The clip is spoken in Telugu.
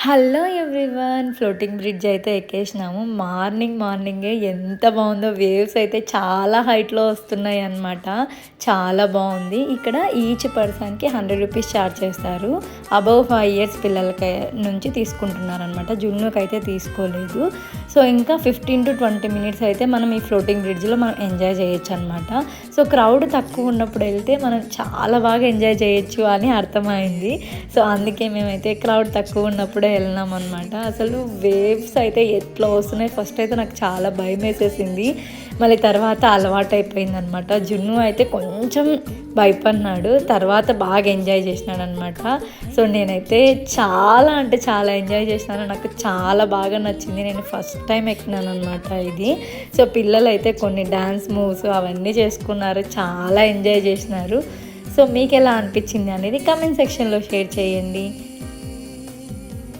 హలో ఎవ్రీవన్, ఫ్లోటింగ్ బ్రిడ్జ్ అయితే ఎక్కేసినాము. మార్నింగే ఎంత బాగుందో, వేవ్స్ అయితే చాలా హైట్లో వస్తున్నాయి అన్నమాట. చాలా బాగుంది. ఇక్కడ ఈచ్ పర్సన్కి 100 రూపీస్ ఛార్జ్ చేస్తారు. అబవ్ 5 ఇయర్స్ పిల్లలకి నుంచి తీసుకుంటున్నారు అనమాట. జున్నుకి అయితే తీసుకోలేదు. సో ఇంకా 15 to 20 మినిట్స్ అయితే మనం ఈ ఫ్లోటింగ్ బ్రిడ్జ్లో మనం ఎంజాయ్ చేయొచ్చు అనమాట. సో క్రౌడ్ తక్కువ ఉన్నప్పుడు వెళ్తే మనం చాలా బాగా ఎంజాయ్ చేయొచ్చు అని అర్థమైంది. సో అందుకే మేమైతే క్రౌడ్ తక్కువ ఉన్నప్పుడే వెళ్ళినాం అనమాట. అసలు వేవ్స్ అయితే ఎట్లా వస్తున్నాయి. ఫస్ట్ అయితే నాకు చాలా భయం వేసేసింది, మళ్ళీ తర్వాత అలవాటు అయిపోయింది అనమాట. జున్ను అయితే కొంచెం భయపడినాడు, తర్వాత బాగా ఎంజాయ్ చేసినాడు అనమాట. సో నేనైతే చాలా అంటే చాలా ఎంజాయ్ చేసినాను. నాకు చాలా బాగా నచ్చింది. నేను ఫస్ట్ టైం ఎక్కినాను అనమాట ఇది. సో పిల్లలు అయితే కొన్ని డ్యాన్స్ మూవ్స్ అవన్నీ చేసుకున్నారు, చాలా ఎంజాయ్ చేసినారు. సో మీకు ఎలా అనిపించింది అనేది కామెంట్ సెక్షన్లో షేర్ చేయండి.